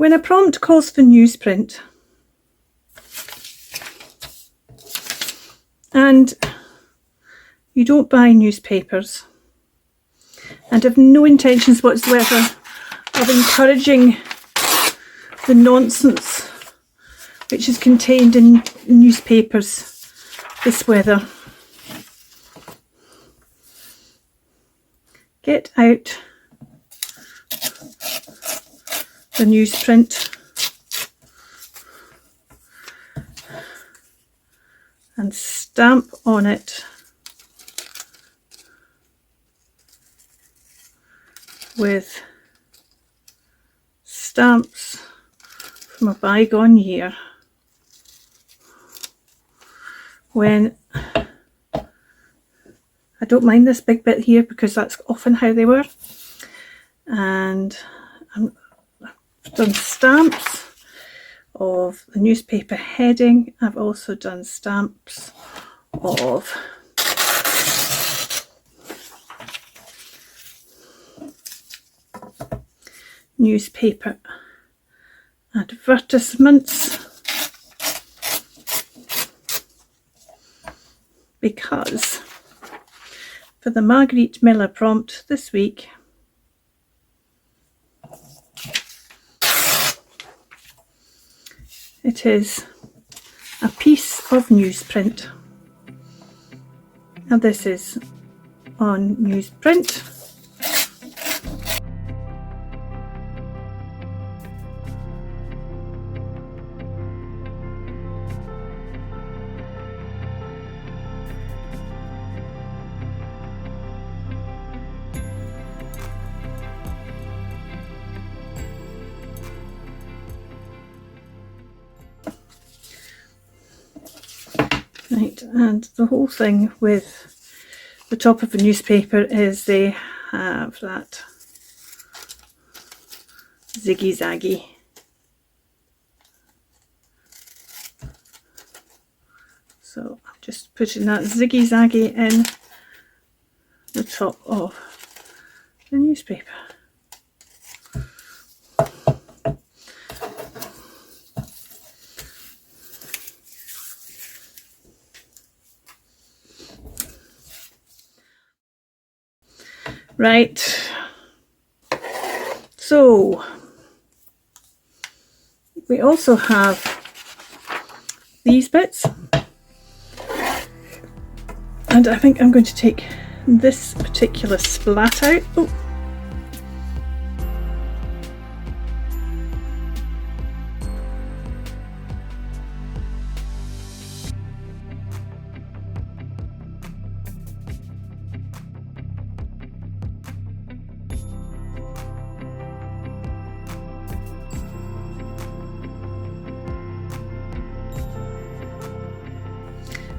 When a prompt calls for newsprint and you don't buy newspapers and have no intentions whatsoever of encouraging the nonsense which is contained in newspapers this weather, get out the newsprint and stamp on it with stamps from a bygone year, when I don't mind this big bit here because that's often how they were, and I've done stamps of the newspaper heading. I've also done stamps of newspaper advertisements, because for the Margarete Miller prompt this week, it is a piece of newsprint, and this is on newsprint. Right, and the whole thing with the top of a newspaper is they have that ziggy-zaggy. So I'm just putting that ziggy-zaggy in the top of the newspaper. Right, so we also have these bits, and I think I'm going to take this particular splat out. Oh.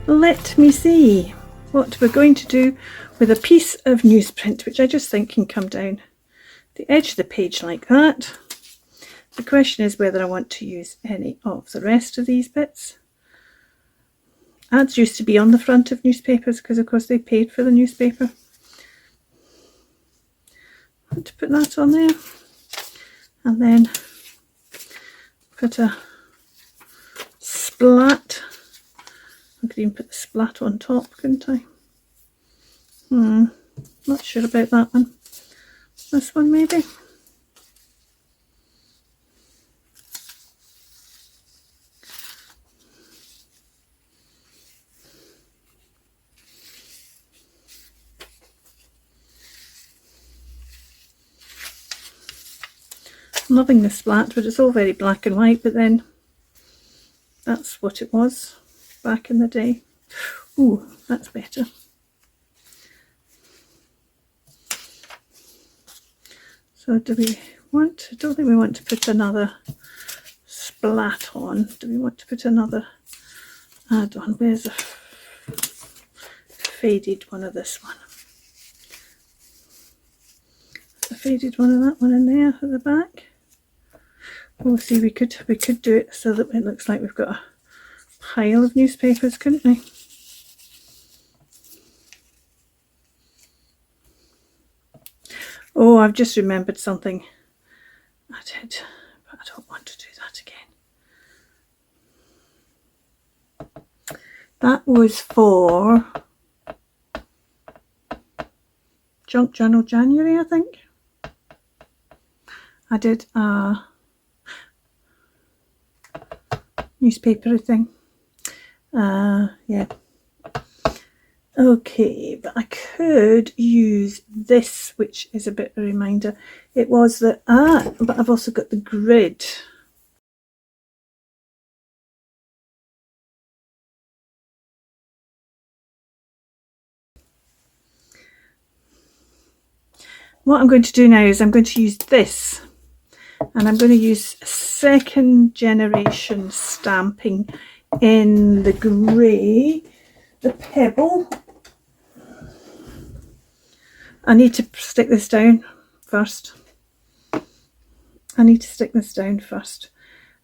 Let me see what we're going to do with a piece of newsprint, which I just think can come down the edge of the page like that. The question is whether I want to use any of the rest of these bits. Ads used to be on the front of newspapers because of course they paid for the newspaper. I want to put that on there, and then put a splat. I could even put the splat on top, couldn't I? Not sure about that one. This one maybe. I'm loving the splat, but it's all very black and white, but then that's what it was back in the day. Ooh, that's better. So do we want, I don't think we want to put another splat on. Do we want to put another add on? Where's a faded one of this one? A faded one of that one in there at the back. Oh, see, we could do it so that it looks like we've got a pile of newspapers, couldn't we? Oh, I've just remembered something I did, but I don't want to do that again. That was for Junk Journal January, I think. I did a newspaper thing. Yeah. Okay, but I could use this, which is a bit of a reminder. It was the, but I've also got the grid. What I'm going to do now is I'm going to use this, and I'm going to use second generation stamping in the grey, the pebble. I need to stick this down first.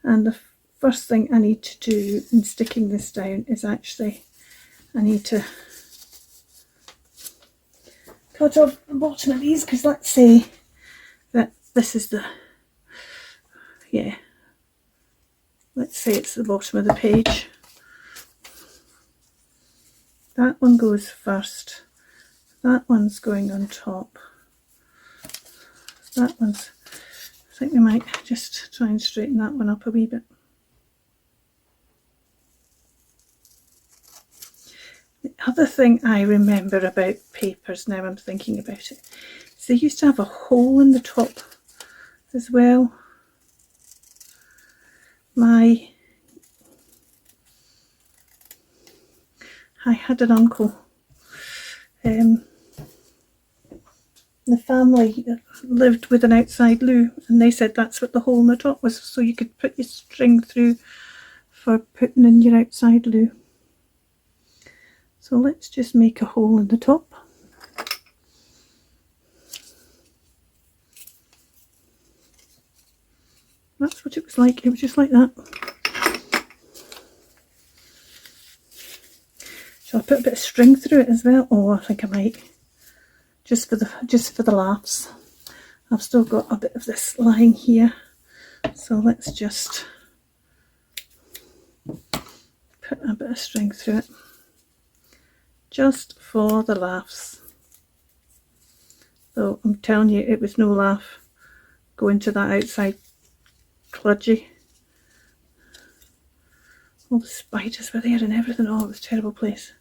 And the first thing I need to do in sticking this down is actually I need to cut off the bottom of these, because let's say that this is the, yeah, let's say it's the bottom of the page. That one goes first. That one's going on top. That one's, I think we might just try and straighten that one up a wee bit. The other thing I remember about papers, now I'm thinking about it, is they used to have a hole in the top as well. I had an uncle, the family lived with an outside loo, and they said that's what the hole in the top was, so you could put your string through for putting in your outside loo. So let's just make a hole in the top. That's what it was like. It was just like that. Shall I put a bit of string through it as well? Oh, I think I might. Just for the laughs. I've still got a bit of this lying here, so let's just put a bit of string through it, just for the laughs. Though I'm telling you, it was no laugh going to that outside kludgy. All the spiders were there and everything. Oh, it was a terrible place.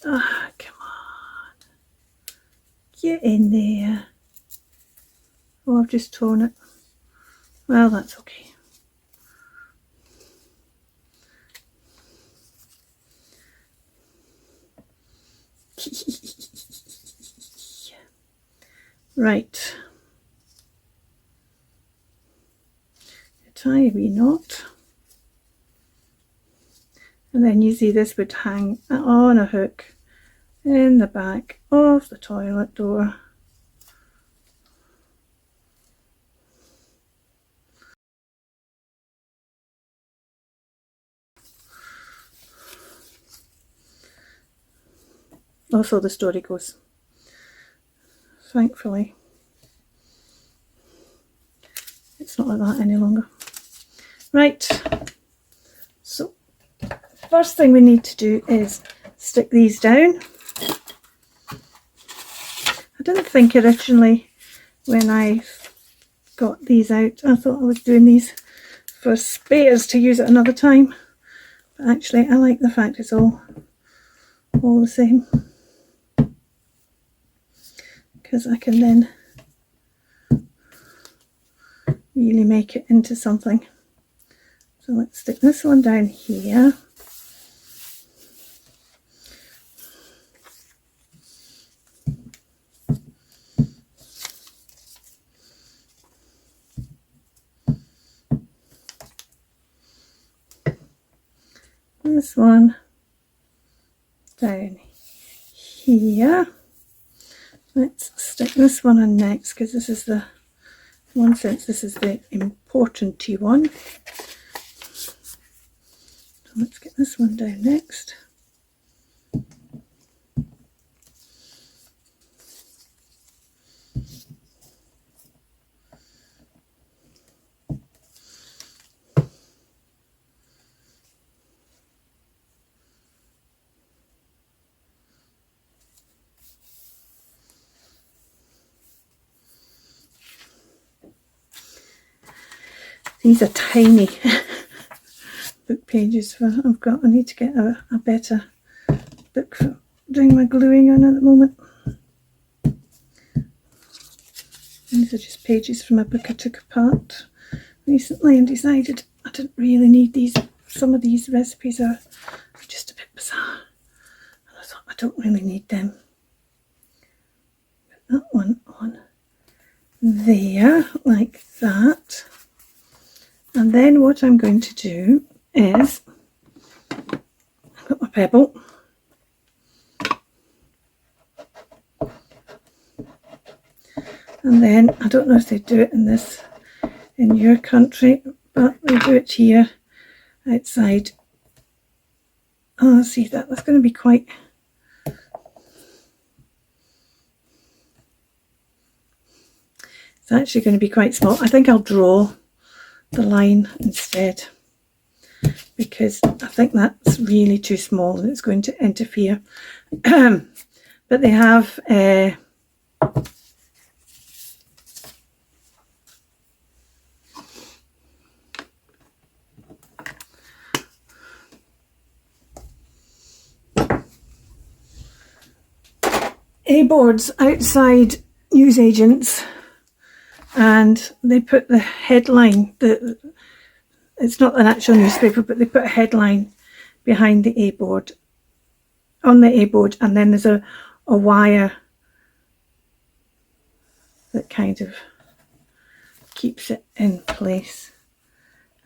Ah, come on. Get in there. Oh, I've just torn it. Well, that's okay. Right. Tie a wee knot. And then you see this would hang on a hook in the back of the toilet door. Also, the story goes, thankfully, it's not like that any longer. Right, so first thing we need to do is stick these down. I didn't think originally when I got these out, I thought I was doing these for spares to use at another time, but actually I like the fact it's all the same, because I can then really make it into something. So let's stick this one down here. This one down here. Let's stick this one in next, because this is the, in one sense, this is the important-y one. So let's get this one down next. These are tiny book pages for I need to get a better book for doing my gluing on at the moment. These are just pages from a book I took apart recently and decided I didn't really need these. Some of these recipes are just a bit bizarre. And I thought I don't really need them. Put that one on there, like that. And then what I'm going to do is, I've got my pebble. And then, I don't know if they do it in your country, but they do it here outside. Oh, see, that's going to be quite... It's actually going to be quite small. I think I'll draw the line instead, because I think that's really too small and it's going to interfere. But they have... A-boards outside newsagents, and they put the headline, it's not an actual newspaper, but they put a headline behind the A-board, on the A-board, and then there's a wire that kind of keeps it in place.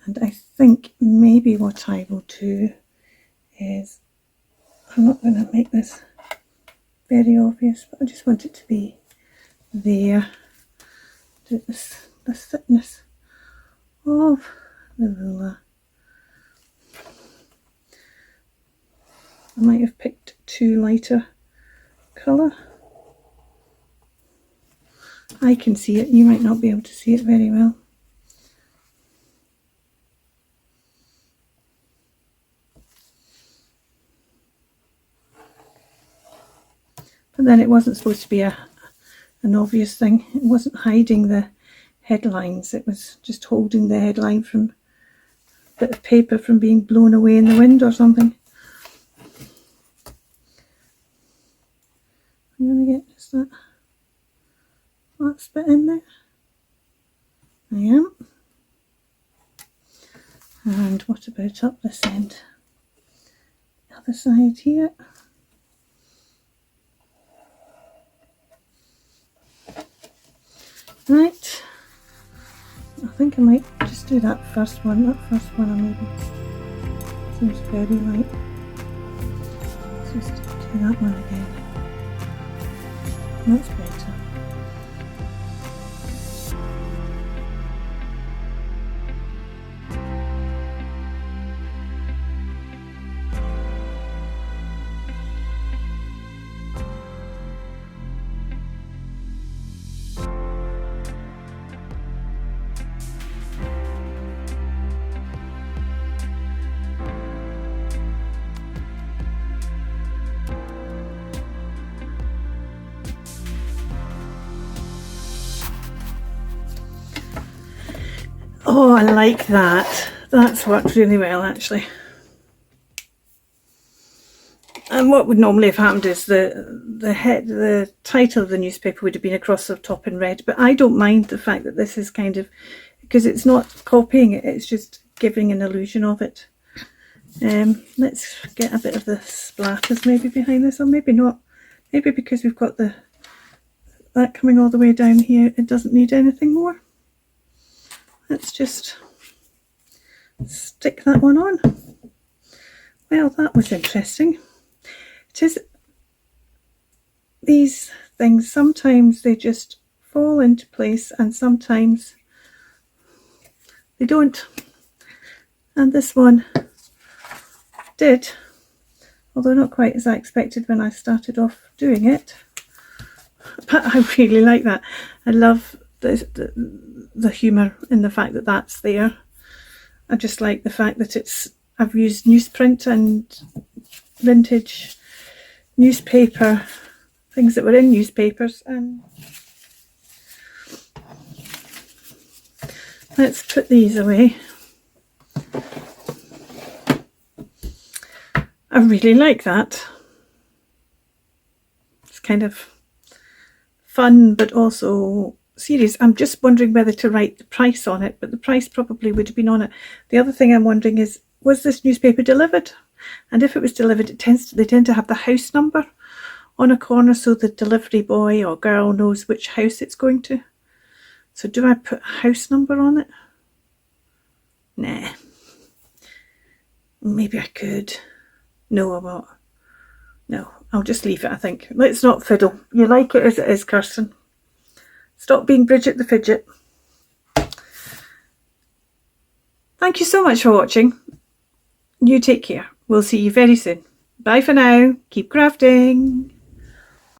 And I think maybe what I will do is, I'm not going to make this very obvious, but I just want it to be there. The thickness of the ruler. I might have picked too lighter colour. I can see it, you might not be able to see it very well. But then it wasn't supposed to be an obvious thing. It wasn't hiding the headlines. It was just holding the headline from a bit of paper from being blown away in the wind or something. I'm going to get just that last bit in there. I am. And what about up this end? The other side here. Right, I think I might just do that first one. That first one I maybe seems very light. Let's just do that one again. That's better. Oh, I like that. That's worked really well, actually. And what would normally have happened is the title of the newspaper would have been across the top in red, but I don't mind the fact that this is kind of, because it's not copying it, it's just giving an illusion of it. Let's get a bit of the splatters maybe behind this, or maybe not. Maybe because we've got that coming all the way down here, it doesn't need anything more. Let's just stick that one on. Well, that was interesting. It is, these things, sometimes they just fall into place and sometimes they don't. And this one did, although not quite as I expected when I started off doing it. But I really like that. I love the humour in the fact that that's there. I just like the fact that I've used newsprint and vintage newspaper, things that were in newspapers, and let's put these away. I really like that. It's kind of fun but also serious. I'm just wondering whether to write the price on it, but the price probably would have been on it. The other thing I'm wondering is, was this newspaper delivered? And if it was delivered, they tend to have the house number on a corner so the delivery boy or girl knows which house it's going to. So do I put a house number on it? Nah. Maybe I could. No, I won't. No, I'll just leave it, I think. Let's not fiddle. You like it as it is, Kirsten. Stop being Bridget the Fidget. Thank you so much for watching. You take care. We'll see you very soon. Bye for now. Keep crafting.